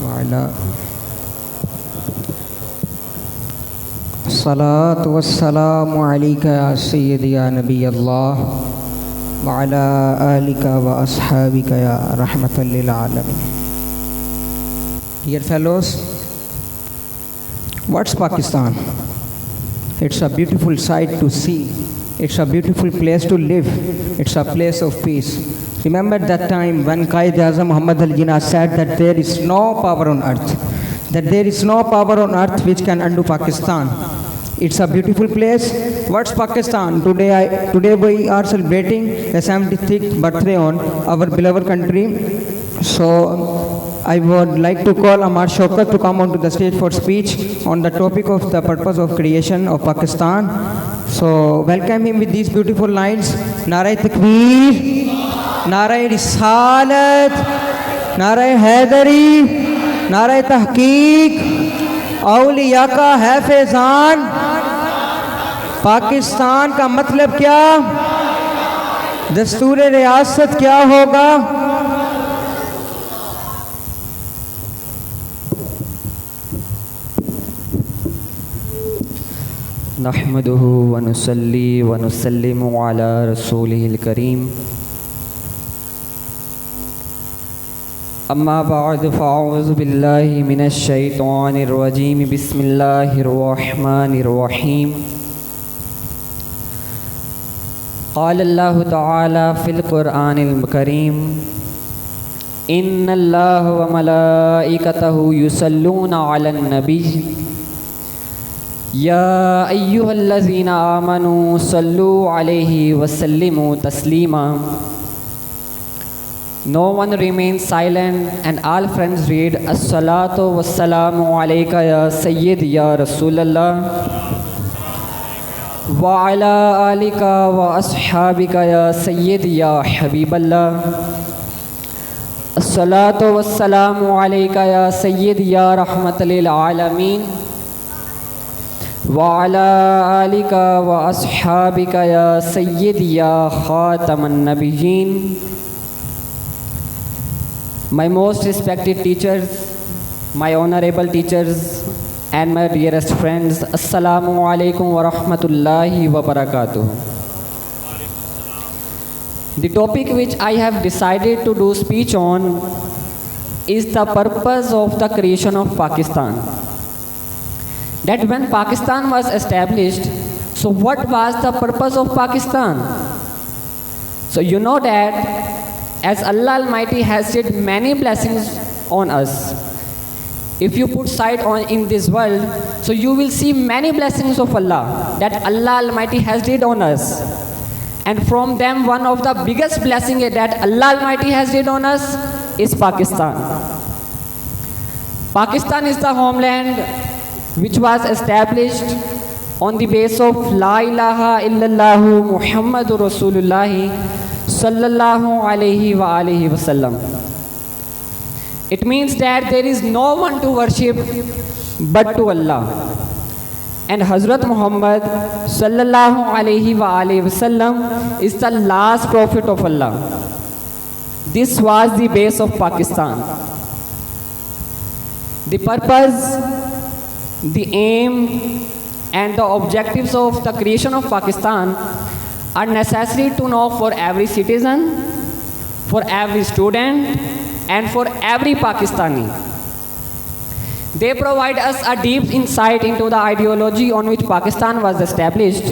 وعلى الصلاة والسلام عليك يا سيدي يا نبي الله وعلى آلك وأصحابك يا رحمة للعالمين. Dear fellows, what's Pakistan? It's a beautiful sight to see. It's a beautiful place to live. It's a place of peace. Remember that time when Quaid-e-Azam Muhammad Ali Jinnah said that there is no power on earth, which can undo Pakistan. It's a beautiful place. What's Pakistan? Today we are celebrating the 76th birthday on our beloved country. So I would like to call Amar Shaukat to come onto the stage for speech on the topic of the purpose of creation of Pakistan. So welcome him with these beautiful lines. Nare Takbir, Nare Risalat, Nare Haidari, Nare Tahqiq, اولیاء کا ہے فیضان. پاکستان کا مطلب کیا؟ دستور ریاست کیا ہوگا؟ نحمده ونصلي ونسلم على رسوله الكريم. اما بعد فاعوذ بالله من الشيطان الرجيم. بسم الله الرحمن الرحيم. قال الله تعالى في القرآن الكريم: ان الله وملائكته يصلون على النبي يا أيها الذين آمنوا صلوا عليه وسلموا تسليما. No one remains silent and all friends read As-salatu was-salamu alayka ya Sayyid ya Rasulallah wa ala alika wa ashabika ya Sayyid ya Habiballah. As-salatu was-salamu alayka ya Sayyid ya Rahmat lil Alameen wa ala alika wa ashabika ya Sayyid ya Khataman Nabiyyin. My most respected teachers, my honorable teachers, and my dearest friends, Assalamu alaikum wa rahmatullahi wa barakatuh. The topic which I have decided to do speech on is the purpose of the creation of Pakistan. That when Pakistan was established, so what was the purpose of Pakistan? So you know that as Allah Almighty has said many blessings on us. If you put sight on in this world, so you will see many blessings of Allah that Allah Almighty has did on us. And from them, one of the biggest blessings that Allah Almighty has did on us is Pakistan. Pakistan is the homeland which was established on the base of La ilaha illallah Muhammadur Rasulullah sallallahu alayhi wa alihi wasallam. It means that there is no one to worship but to Allah. And Hazrat Muhammad sallallahu alayhi wa alihi wasallam is the last prophet of Allah. This was the base of Pakistan. The purpose, the aim, and the objectives of the creation of Pakistan are necessary to know for every citizen, for every student, and for every Pakistani. They provide us a deep insight into the ideology on which Pakistan was established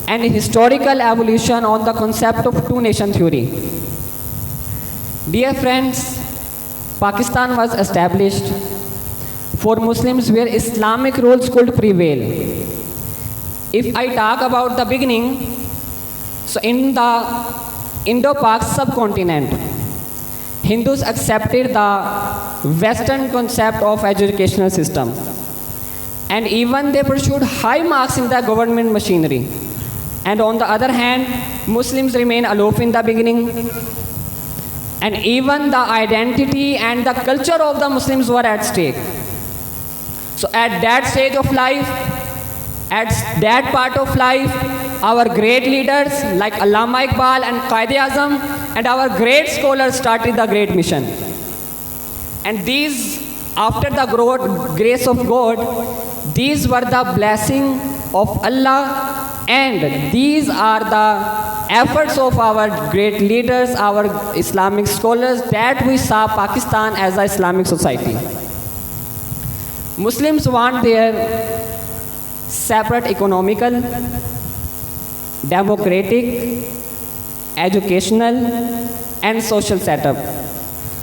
and historical evolution on the concept of two-nation theory. Dear friends, Pakistan was established for Muslims where Islamic rules could prevail. If I talk about the beginning, so in the Indo-Pak subcontinent, Hindus accepted the Western concept of educational system, and even they pursued high marks in the government machinery. And on the other hand, Muslims remain aloof in the beginning, and even the identity and the culture of the Muslims were at stake. So at that stage of life, at that part of life, our great leaders like Allama Iqbal and Quaid-e-Azam and our great scholars started the great mission. And these after the grace of God, these were the blessing of Allah, and these are the efforts of our great leaders, our Islamic scholars, that we saw Pakistan as an Islamic society. Muslims want their separate economical, democratic, educational, and social setup.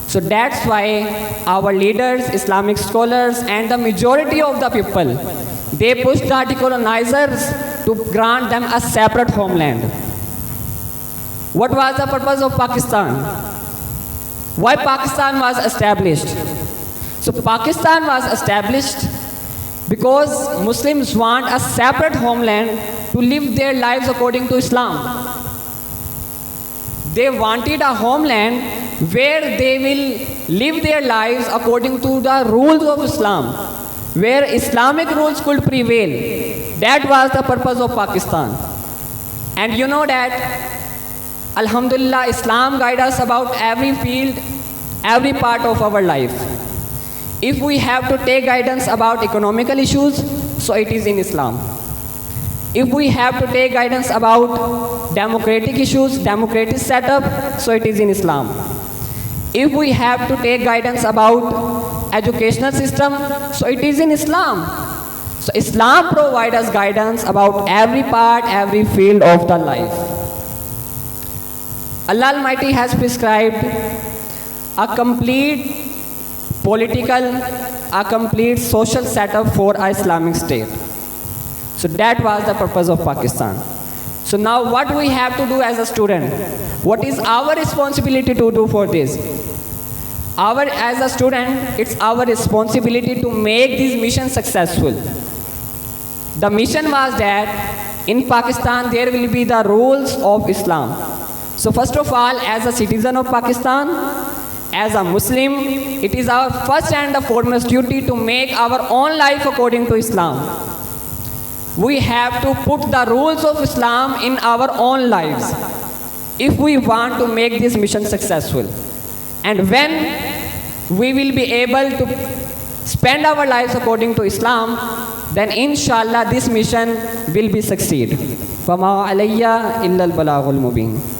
So that's why our leaders, Islamic scholars, and the majority of the people, they pushed the decolonizers to grant them a separate homeland. What was the purpose of Pakistan? Why Pakistan was established? So Pakistan was established because Muslims want a separate homeland to live their lives according to Islam. They wanted a homeland where they will live their lives according to the rules of Islam, where Islamic rules could prevail. That was the purpose of Pakistan. And you know that, Alhamdulillah, Islam guides us about every field, every part of our life. If we have to take guidance about economical issues, so it is in Islam. If we have to take guidance about democratic issues, democratic setup, so it is in Islam. If we have to take guidance about educational system, so it is in Islam. So Islam provides us guidance about every part, every field of the life. Allah Almighty has prescribed a complete political, a complete social setup for an Islamic state. So that was the purpose of Pakistan. So now what we have to do as a student? What is our responsibility to do for this? As a student, it's our responsibility to make this mission successful. The mission was that in Pakistan there will be the rules of Islam. So first of all, as a citizen of Pakistan, as a Muslim, it is our first and the foremost duty to make our own life according to Islam. We have to put the rules of Islam in our own lives if we want to make this mission successful. And when we will be able to spend our lives according to Islam, then inshallah this mission will be succeed. وَمَا عَلَيَّ إِلَّا الْبَلَاغُ الْمُبِينُ.